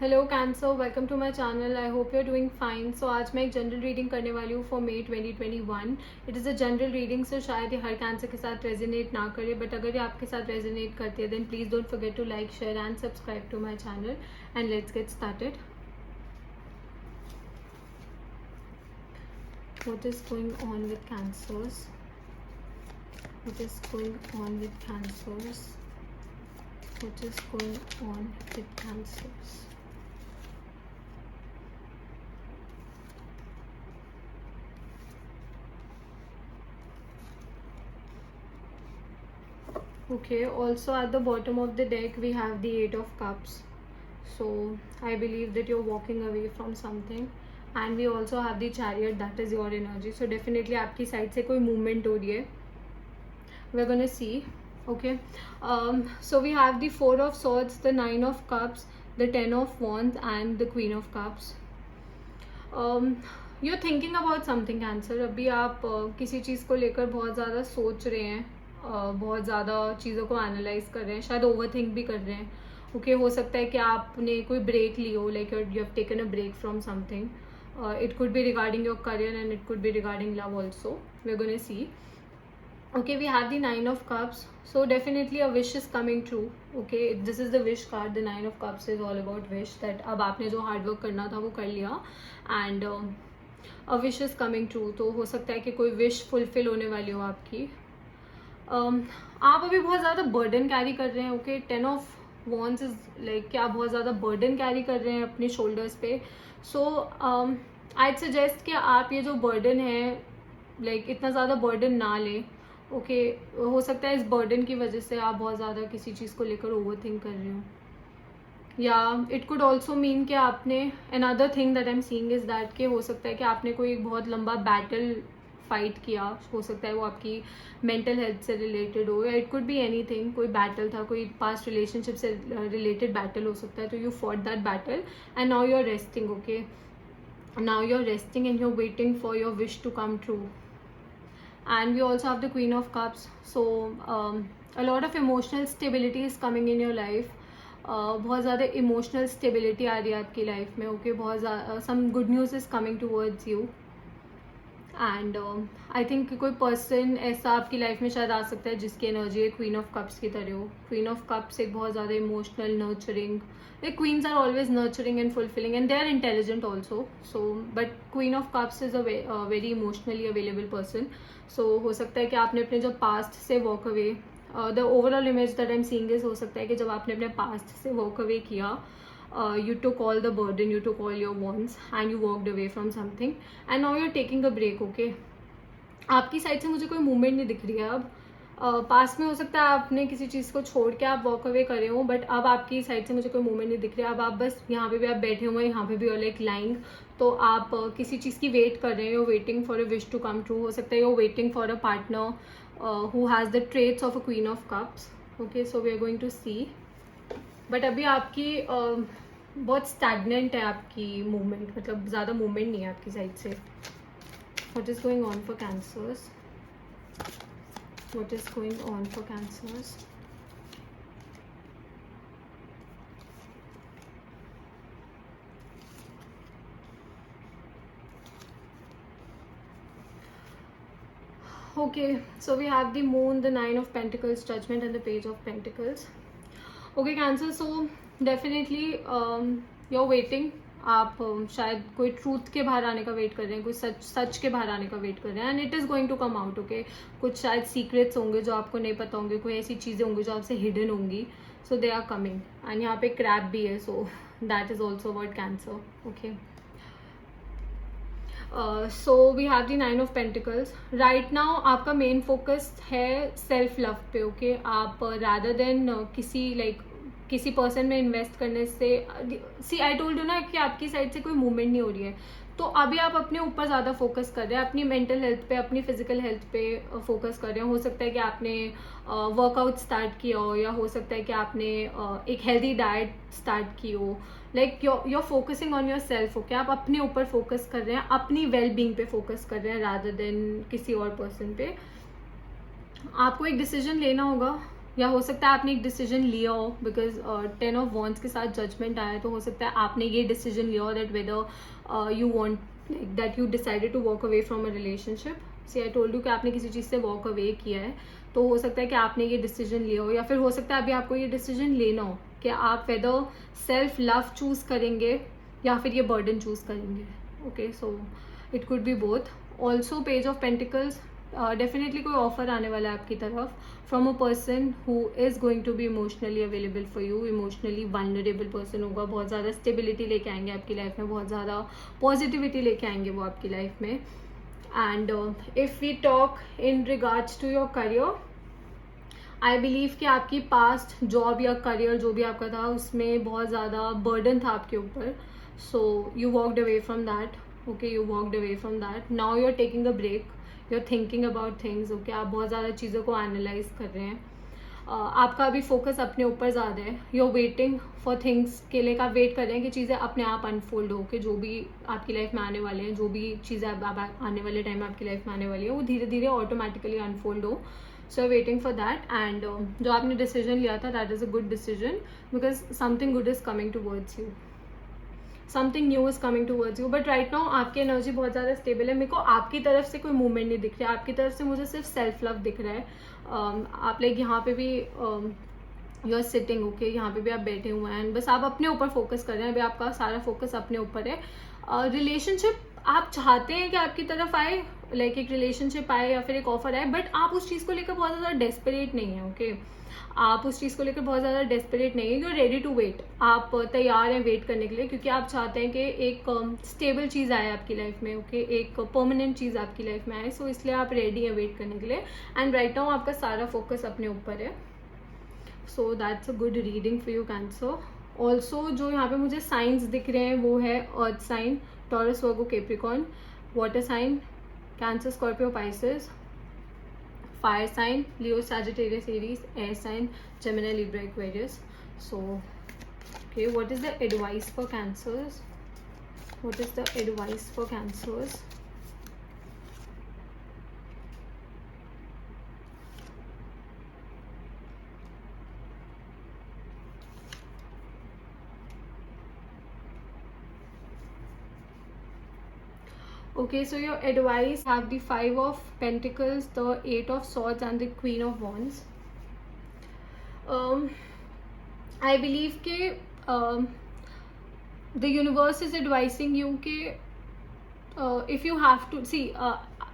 Hello cancer, welcome to my channel. I hope you are doing fine. So आज मैं एक general reading करने वाली हूँ for May 2021। It is a general reading, so शायद ये हर कैंसर के साथ रेजोनेट ना करे, बट अगर ये आपके साथ रेजोनेट करती है then please don't forget to like, share and subscribe to my channel and let's get started. What is going on with cancers? What is going on with cancers? What is going on with cancers? Okay, also at the bottom of the deck we have the Eight of Cups. So I believe that you're walking away from something, and we also have the Chariot, that is your energy. So definitely आपकी side से कोई movement हो रही है. We're gonna see. Okay, so we have the Four of Swords, the Nine of Cups, the Ten of Wands and the Queen of Cups. You're thinking about something, Cancer. अभी आप किसी चीज़ को लेकर बहुत ज़्यादा सोच रहे हैं, बहुत ज़्यादा चीज़ों को एनालाइज कर रहे हैं, शायद ओवर थिंक भी कर रहे हैं. ओके, हो सकता है कि आपने कोई ब्रेक ली हो, like you have taken a break from something. It could be regarding your career and it could be regarding love also. We are gonna see. Okay, we have the Nine of Cups. So definitely a wish is coming true. Okay, this is the wish card. The Nine of Cups is all about wish, that अब आपने जो hard work करना था वो कर लिया and a wish is coming true. तो हो सकता है कि कोई wish fulfill होने वाली हो आपकी. आप अभी बहुत ज़्यादा burden कैरी कर रहे हैं. Okay, 10 of Wands is like कि आप बहुत ज़्यादा burden कैरी कर रहे हैं अपने shoulders पे. So I'd suggest कि आप ये जो burden है, लाइक इतना ज़्यादा burden ना लें. ओके, हो सकता है इस बर्डन की वजह से आप बहुत ज़्यादा किसी चीज़ को लेकर ओवर थिंक कर रहे हो, या इट कुड ऑल्सो मीन कि आपने another thing that I am seeing is that कि हो सकता है कि आपने कोई एक बहुत लंबा बैटल फाइट किया. हो सकता है वो आपकी मेंटल हेल्थ से रिलेटेड हो, या इट कुड बी एनीथिंग. कोई बैटल था, कोई पास्ट रिलेशनशिप से रिलेटेड बैटल हो सकता है. तो you fought that battle and now you are resting. Okay, now you are resting and you are waiting for your wish to come true. And we also have the Queen of Cups. So a lot of emotional stability is coming in your life. बहुत ज़्यादा emotional stability आ रही है आपकी life में. Okay, बहुत ज़्यादा some good news is coming towards you. And I think कोई person ऐसा आपकी लाइफ में शायद आ सकता है जिसकी एनर्जी है क्वीन ऑफ कप्स की तरह हो. क्वीन ऑफ कप्स एक बहुत ज़्यादा emotional, nurturing, like queens are always nurturing and fulfilling, and they are intelligent also. So but queen of cups is a very emotionally available person. So हो सकता है कि आपने अपने जो past से walk away, the overall image that I'm seeing is, हो सकता है कि जब आपने अपने past से walk away किया, you took all the burden, you took all your wants and you walked away from something and now you're taking a break. Okay, आपकी साइड से मुझे कोई मूवमेंट नहीं दिख रही है अब. पास में हो सकता है आपने किसी चीज़ को छोड़ के आप वॉक अवे करे हो, बट अब आपकी साइड से मुझे कोई मूवमेंट नहीं दिख रही है. अब आप बस यहाँ पे भी आप बैठे हुए हैं, यहाँ पे भी और लाइक लाइंग. तो आप किसी चीज़ की वेट कर रहे हो, waiting for a wish to come true. हो सकता है you waiting for a partner who has the traits of a queen of cups. Okay, so we are going to see. But अभी आपकी बहुत स्टैगनेंट है आपकी मूवमेंट, मतलब ज़्यादा मूवमेंट नहीं है आपकी साइड से. What is going on for cancers? What is going on for cancers? Okay, so we have the moon, the nine of pentacles, judgment and the page of pentacles. Okay, cancer, so definitely you're waiting. आप शायद कोई truth के बाहर आने का wait कर रहे हैं, कोई सच के बाहर आने का वेट कर रहे हैं, and it is going to come out. Okay, कुछ शायद सीक्रेट्स होंगे जो आपको नहीं पता होंगे, कोई ऐसी चीज़ें होंगी जो आपसे हिडन होंगी. So they are coming. And यहाँ पे क्रैब भी है, so that is also about cancer. Okay, so we have the nine of pentacles. Right now आपका मेन फोकस है सेल्फ लव पे. ओके, आप रादर देन किसी पर्सन में इन्वेस्ट करने से, सी आई टोल्ड यू ना कि आपकी साइड से कोई मूवमेंट नहीं हो रही है. तो अभी आप अपने ऊपर ज़्यादा फोकस कर रहे हैं, अपनी मेंटल हेल्थ पे, अपनी फिजिकल हेल्थ पे फोकस कर रहे हैं. हो सकता है कि आपने वर्कआउट स्टार्ट किया हो, या हो सकता है कि आपने एक हेल्दी डाइट स्टार्ट की हो. Like you're focusing on your self. Okay, आप अपने ऊपर फोकस कर रहे हैं, अपनी वेल बींग पे फोकस कर रहे हैं रादर देन किसी और पर्सन पे. आपको एक डिसीजन लेना होगा. या हो सकता है आपने एक डिसीजन लिया हो, बिकॉज 10 ऑफ वॉन्ड्स के साथ जजमेंट आया है, तो हो सकता है आपने ये डिसीजन लिया हो that whether you want that you decided to walk away from a relationship. See I told you कि आपने किसी चीज़ से वॉक अवे किया है, तो हो सकता है कि आपने ये डिसीजन लिया हो, या फिर हो सकता है अभी आपको ये डिसीजन लेना हो कि आप वेदर सेल्फ लव चूज़ करेंगे या फिर ये बर्डन चूज़ करेंगे. Okay, so it could be both. Also page of pentacles, definitely कोई ऑफर आने वाला है आपकी तरफ from a person who is going to be emotionally available for you. Emotionally vulnerable person होगा, बहुत ज़्यादा स्टेबिलिटी लेके आएंगे आपकी लाइफ में, बहुत ज़्यादा पॉजिटिविटी लेके आएंगे वो आपकी लाइफ में. And if we talk in regards to your career, I believe कि आपकी पास्ट जॉब या करियर जो भी आपका था उसमें बहुत ज़्यादा बर्डन था आपके ऊपर. So you walked away from that. Okay, you walked away from that. Now you are taking a break, you are thinking about things. Okay, आप बहुत ज़्यादा चीज़ों को एनालाइज कर रहे हैं. आपका अभी फोकस अपने ऊपर ज़्यादा है. You are waiting for things के लिए, आप वेट कर रहे हैं कि चीज़ें अपने आप अनफोल्ड हो के जो भी आपकी लाइफ में आने वाले हैं, जो भी चीज़ें आप आने वाले टाइम में आपकी लाइफ में आने वाली है, वो धीरे धीरे ऑटोमेटिकली अनफोल्ड हो. So waiting for that. And जो आपने डिसीजन लिया था that is a good decision, because something good is coming towards you, something new is coming towards you. But right now आपकी एनर्जी बहुत ज़्यादा स्टेबल है. मेरे को आपकी तरफ से कोई मूवमेंट नहीं दिख रहा है, आपकी तरफ से मुझे सिर्फ सेल्फ लव दिख रहा है. आप लाइक यहाँ पे भी यू आर सिटिंग. ओके, यहाँ पे भी आप बैठे हुए हैं, बस आप अपने ऊपर फोकस कर रहे हैं. अभी आपका सारा फोकस अपने ऊपर है. रिलेशनशिप आप चाहते हैं कि आपकी तरफ आए, लाइक एक रिलेशनशिप आए या फिर एक ऑफर आए, बट आप उस चीज़ को लेकर बहुत ज़्यादा डेस्परेट नहीं है. ओके, आप उस चीज़ को लेकर बहुत ज़्यादा डेस्परेट नहीं है. You are ready to wait, आप तैयार हैं वेट करने के लिए, क्योंकि आप चाहते हैं कि एक स्टेबल चीज़ आए आपकी लाइफ में. ओके, एक परमानेंट चीज़ आपकी लाइफ में आए. सो इसलिए आप रेडी हैं वेट करने के लिए. एंड राइट नाउ आपका सारा फोकस अपने ऊपर है. So that's a good reading for you cancer. Also जो यहाँ पे मुझे साइंस दिख रहे हैं वो है earth sign, Taurus, Virgo, Capricorn. Water sign, Cancer, Scorpio, Pisces. Fire sign, Leo, Sagittarius, Aries. Air sign, Gemini, Libra, Aquarius. So, okay, what is the advice for Cancers? What is the advice for Cancers? Okay, so your advice have the 5 of Pentacles, the 8 of Swords and the Queen of Wands. I believe कि the universe is advising you कि if you have to see,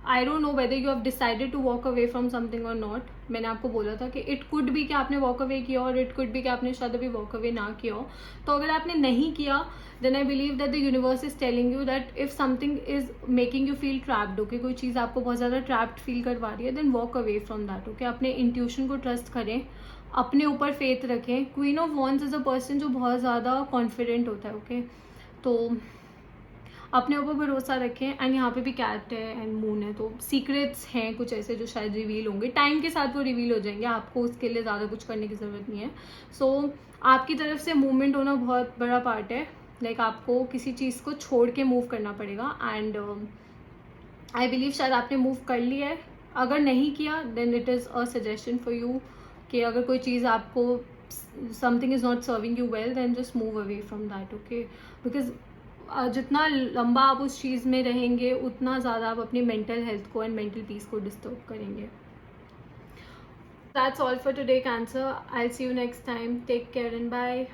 I don't know whether you have decided to walk away from something or not. मैंने आपको बोला था कि it could be कि आपने walk away किया और it could be कि आपने शायद अभी walk away ना किया हो. तो अगर आपने नहीं किया, then I believe that the universe is telling you that if something is making you feel trapped, okay, कोई चीज़ आपको बहुत ज़्यादा trapped feel करवा रही है, then walk away from that. Okay, अपने intuition को trust करें, अपने ऊपर faith रखें. Queen of Wands is a person जो बहुत ज़्यादा confident होता है. Okay, तो अपने ऊपर भरोसा रखें. एंड यहाँ पे भी कैट है एंड मून है, तो सीक्रेट्स हैं कुछ ऐसे जो शायद रिवील होंगे. टाइम के साथ वो रिवील हो जाएंगे, आपको उसके लिए ज़्यादा कुछ करने की ज़रूरत नहीं है. सो आपकी तरफ से मूवमेंट होना बहुत बड़ा पार्ट है. लाइक आपको किसी चीज़ को छोड़ के मूव करना पड़ेगा. एंड आई बिलीव शायद आपने मूव कर लिया है. अगर नहीं किया then it is a suggestion for you कि अगर कोई चीज़ आपको something is not serving you well, then just move away from that. Okay, because जितना लंबा आप उस चीज़ में रहेंगे उतना ज़्यादा आप अपनी मेंटल हेल्थ को एंड मेंटल पीस को डिस्टर्ब करेंगे. That's all for today cancer. I see you next time. Take care and bye.